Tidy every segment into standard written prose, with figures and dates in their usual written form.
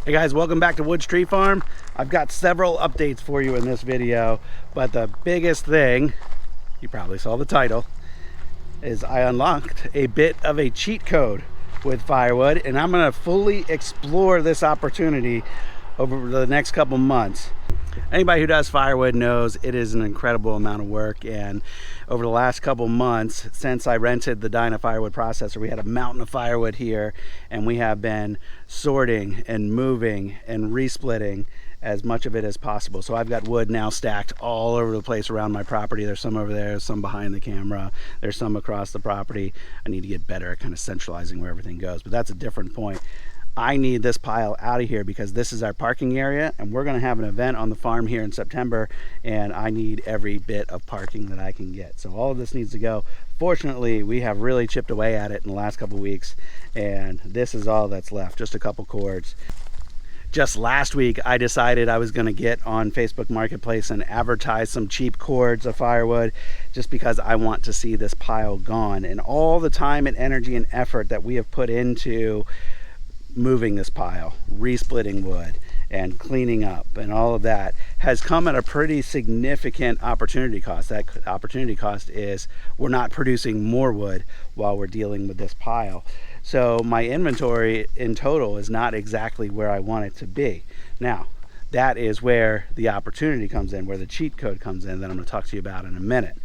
Hey guys, welcome back to Woods Tree Farm. I've got several updates for you in this video, but the biggest thing, you probably saw the title, is I unlocked a bit of a cheat code with Firewood, and I'm going to fully explore this opportunity over the next couple months. Anybody who does firewood knows it is an incredible amount of work, and over the last couple months since I rented the Dyna firewood processor, we had a mountain of firewood here, and we have been sorting and moving and resplitting as much of it as possible. So I've got wood now stacked all over the place around my property. There's some over there, some behind the camera, there's some across the property. I need to get better at kind of centralizing where everything goes, but that's a different point. I need this pile out of here because this is our parking area, and we're going to have an event on the farm here in September, and I need every bit of parking that I can get. So all of this needs to go. Fortunately, we have really chipped away at it in the last couple weeks, and this is all that's left, just a couple cords. Just last week, I decided I was going to get on Facebook Marketplace and advertise some cheap cords of firewood just because I want to see this pile gone. And all the time and energy and effort that we have put into moving this pile, resplitting wood, and cleaning up, and all of that has come at a pretty significant opportunity cost. That opportunity cost is we're not producing more wood while we're dealing with this pile. So my inventory in total is not exactly where I want it to be. Now, that is where the opportunity comes in, where the cheat code comes in that I'm going to talk to you about in a minute.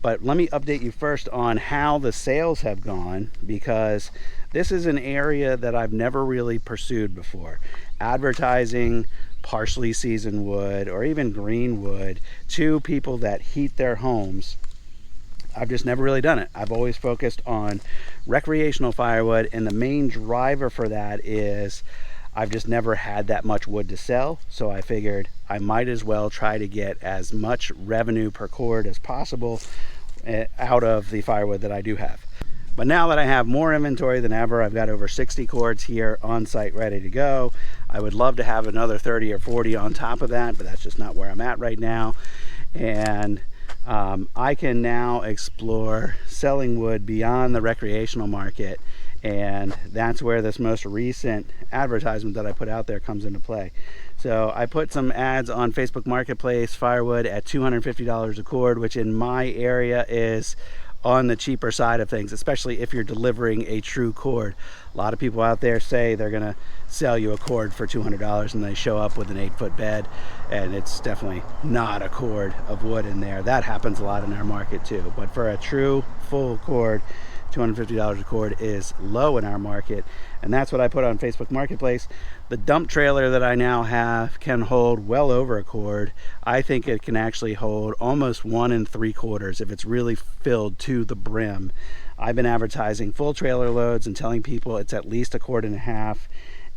But let me update you first on how the sales have gone, because this is an area that I've never really pursued before. Advertising partially seasoned wood or even green wood to people that heat their homes, I've just never really done it. I've always focused on recreational firewood, and the main driver for that is I've just never had that much wood to sell, so I figured I might as well try to get as much revenue per cord as possible out of the firewood that I do have. But now that I have more inventory than ever, I've got over 60 cords here on site ready to go. I would love to have another 30 or 40 on top of that, but that's just not where I'm at right now. And I can now explore selling wood beyond the recreational market, and that's where this most recent advertisement that I put out there comes into play. So I put some ads on Facebook Marketplace, firewood at $250 a cord, which in my area is on the cheaper side of things, especially if you're delivering a true cord. A lot of people out there say they're gonna sell you a cord for $200 and they show up with an 8-foot bed, and it's definitely not a cord of wood in there. That happens a lot in our market too, but for a true full cord, $250 a cord is low in our market, and that's what I put on Facebook Marketplace. The dump trailer that I now have can hold well over a cord. I think it can actually hold almost 1 3/4 if it's really filled to the brim. I've been advertising full trailer loads and telling people it's at least 1.5 cords,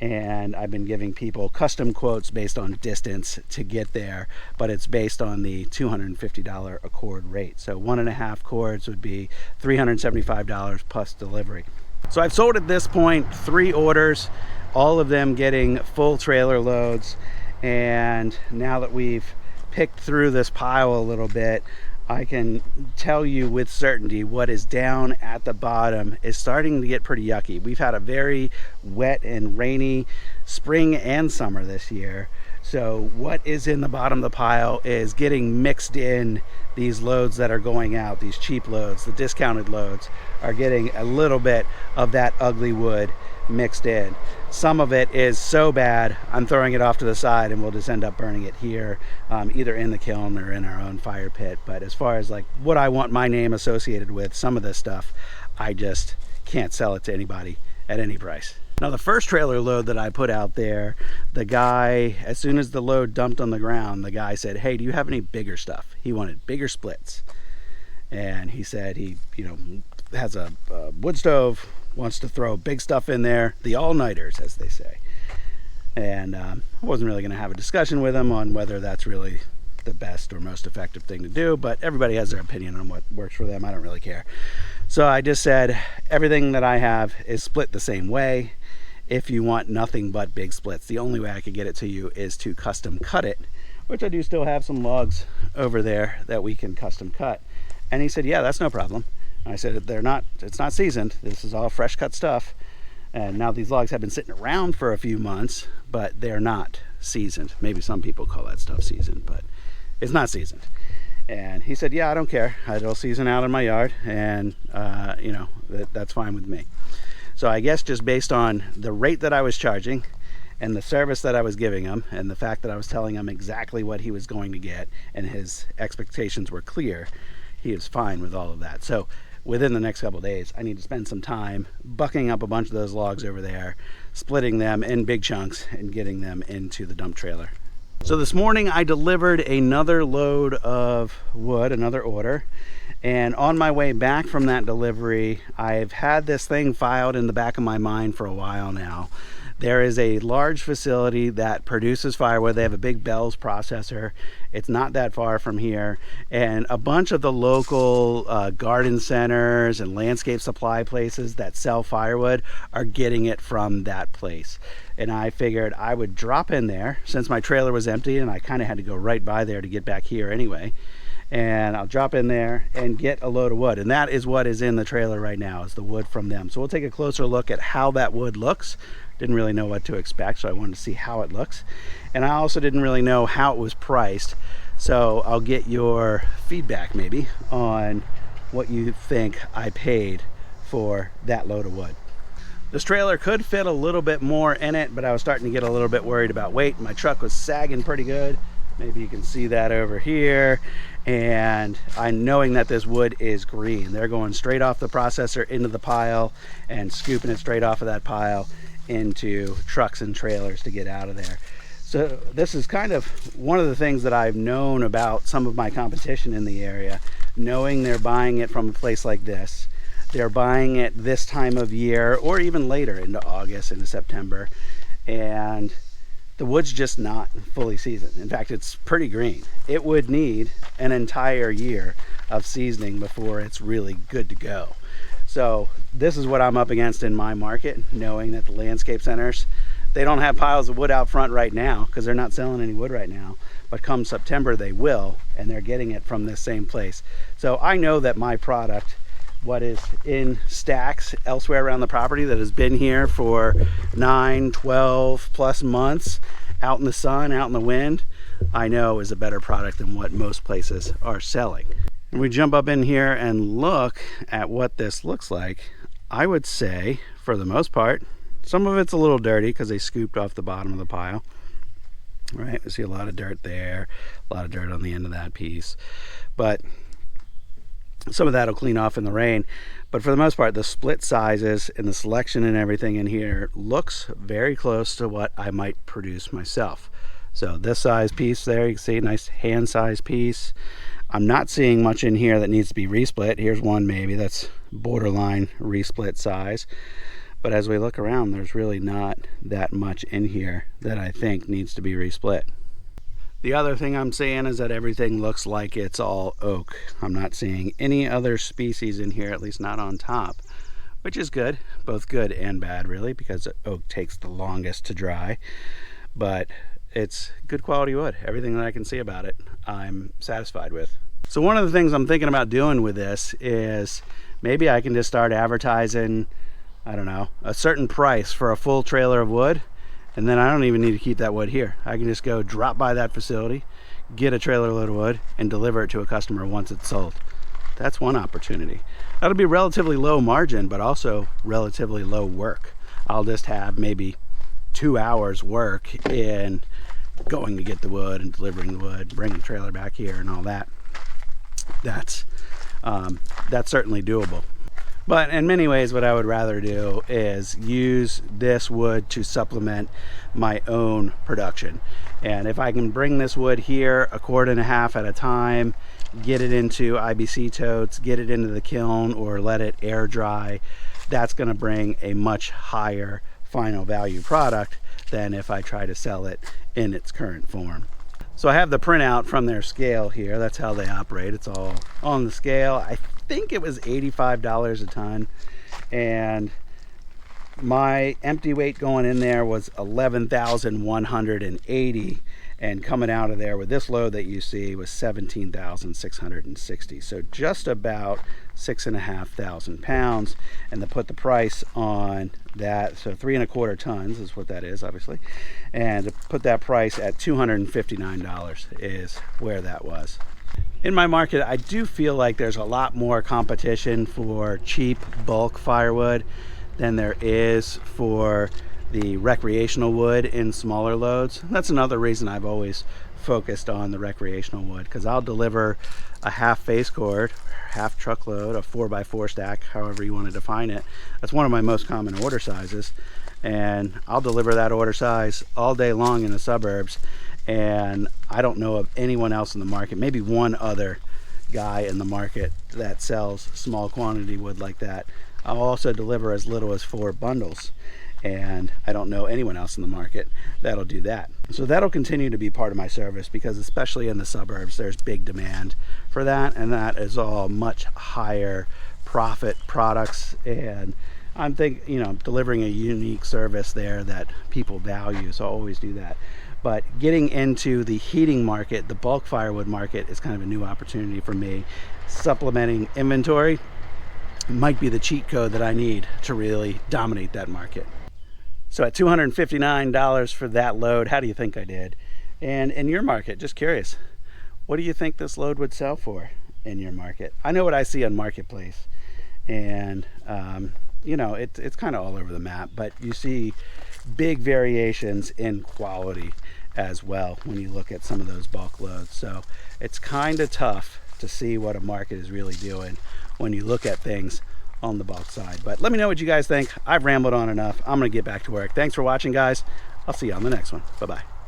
and I've been giving people custom quotes based on distance to get there, but it's based on the $250 a cord rate. So 1.5 cords would be $375 plus delivery. So I've sold at this point 3 orders, all of them getting full trailer loads. And now that we've picked through this pile a little bit, I can tell you with certainty what is down at the bottom is starting to get pretty yucky. We've had a very wet and rainy spring and summer this year. So what is in the bottom of the pile is getting mixed in. These loads that are going out, these cheap loads, the discounted loads, are getting a little bit of that ugly wood mixed in. Some of it is so bad I'm throwing it off to the side, and we'll just end up burning it here, either in the kiln or in our own fire pit. But as far as like what I want my name associated with, some of this stuff I just can't sell it to anybody at any price. Now the first trailer load that I put out there, the guy, as soon as the load dumped on the ground, the guy said, "Hey, do you have any bigger stuff?" He wanted bigger splits, and he said he has a wood stove, wants to throw big stuff in there, the all-nighters, as they say. And I wasn't really going to have a discussion with him on whether that's really the best or most effective thing to do, but everybody has their opinion on what works for them. I don't really care. So I just said, everything that I have is split the same way. If you want nothing but big splits, the only way I could get it to you is to custom cut it, which I do still have some logs over there that we can custom cut. And he said, yeah, that's no problem. And I said, it's not seasoned. This is all fresh cut stuff. And now these logs have been sitting around for a few months, but they're not seasoned. Maybe some people call that stuff seasoned, but it's not seasoned. And he said, yeah, I don't care. It'll season out in my yard, and you know, that's fine with me. So I guess just based on the rate that I was charging and the service that I was giving him, and the fact that I was telling him exactly what he was going to get, and his expectations were clear, he was fine with all of that. So within the next couple of days, I need to spend some time bucking up a bunch of those logs over there, splitting them in big chunks, and getting them into the dump trailer. So this morning I delivered another load of wood, another order. And on my way back from that delivery, I've had this thing filed in the back of my mind for a while now. There is a large facility that produces firewood. They have a big Bell's processor. It's not that far from here. And a bunch of the local garden centers and landscape supply places that sell firewood are getting it from that place. And I figured I would drop in there since my trailer was empty and I kind of had to go right by there to get back here anyway. And I'll drop in there and get a load of wood. And that is what is in the trailer right now, is the wood from them. So we'll take a closer look at how that wood looks. Didn't really know what to expect, so I wanted to see how it looks. And I also didn't really know how it was priced. So I'll get your feedback maybe on what you think I paid for that load of wood. This trailer could fit a little bit more in it, but I was starting to get a little bit worried about weight. My truck was sagging pretty good. Maybe you can see that over here. And I'm knowing that this wood is green. They're going straight off the processor into the pile and scooping it straight off of that pile into trucks and trailers to get out of there. So this is kind of one of the things that I've known about some of my competition in the area, knowing they're buying it from a place like this. They're buying it this time of year or even later into August, into September, and the wood's just not fully seasoned. In fact, it's pretty green. It would need an entire year of seasoning before it's really good to go. So this is what I'm up against in my market, knowing that the landscape centers, they don't have piles of wood out front right now because they're not selling any wood right now, but come September they will, and they're getting it from this same place. So I know that my product, what is in stacks elsewhere around the property that has been here for 9, 12 plus months, out in the sun, out in the wind, I know is a better product than what most places are selling. When we jump up in here and look at what this looks like, I would say, for the most part, some of it's a little dirty because they scooped off the bottom of the pile. Right, we see a lot of dirt there, a lot of dirt on the end of that piece. But some of that will clean off in the rain. But for the most part, the split sizes and the selection and everything in here looks very close to what I might produce myself. So this size piece there, you can see, nice hand-sized piece. I'm not seeing much in here that needs to be resplit. Here's one maybe that's borderline resplit size. But as we look around, there's really not that much in here that I think needs to be resplit. The other thing I'm seeing is that everything looks like it's all oak. I'm not seeing any other species in here, at least not on top, which is good. Both good and bad, really, because oak takes the longest to dry. But it's good quality wood. Everything that I can see about it, I'm satisfied with. So one of the things I'm thinking about doing with this is maybe I can just start advertising, I don't know, a certain price for a full trailer of wood, and then I don't even need to keep that wood here. I can just go drop by that facility, get a trailer load of wood, and deliver it to a customer once it's sold. That's one opportunity. That'll be relatively low margin, but also relatively low work. I'll just have maybe 2 hours work in going to get the wood and delivering the wood, bringing the trailer back here and all that. That's certainly doable. But in many ways, what I would rather do is use this wood to supplement my own production. And if I can bring this wood here 1.5 quarts at a time, get it into IBC totes, get it into the kiln, or let it air dry, that's going to bring a much higher final value product than if I try to sell it in its current form. So I have the printout from their scale here. That's how they operate. It's all on the scale. I think it was $85 a ton. And My empty weight going in there was 11,180, and coming out of there with this load that you see was 17,660. So just about 6,500 pounds. And to put the price on that, so 3¼ tons is what that is, obviously. And to put that price at $259 is where that was. In my market, I do feel like there's a lot more competition for cheap bulk firewood than there is for the recreational wood in smaller loads. That's another reason I've always focused on the recreational wood, because I'll deliver a half face cord, half truckload, a 4x4 stack, however you want to define it. That's one of my most common order sizes, and I'll deliver that order size all day long in the suburbs. And I don't know of anyone else in the market, maybe one other guy in the market that sells small quantity wood like that. I'll also deliver as little as 4 bundles, and I don't know anyone else in the market that'll do that. So that'll continue to be part of my service, because especially in the suburbs there's big demand for that, and that is all much higher profit products, and I'm delivering a unique service there that people value, so I'll always do that. But getting into the heating market, the bulk firewood market, is kind of a new opportunity for me. Supplementing inventory might be the cheat code that I need to really dominate that market. So at $259 for that load, how do you think I did? And in your market, just curious, what do you think this load would sell for in your market? I know what I see on Marketplace, and it's kind of all over the map, but you see big variations in quality as well when you look at some of those bulk loads. So it's kind of tough to see what a market is really doing when you look at things on the bulk side. But let me know what you guys think. I've rambled on enough. I'm gonna get back to work. Thanks for watching, guys. I'll see you on the next one. Bye-bye.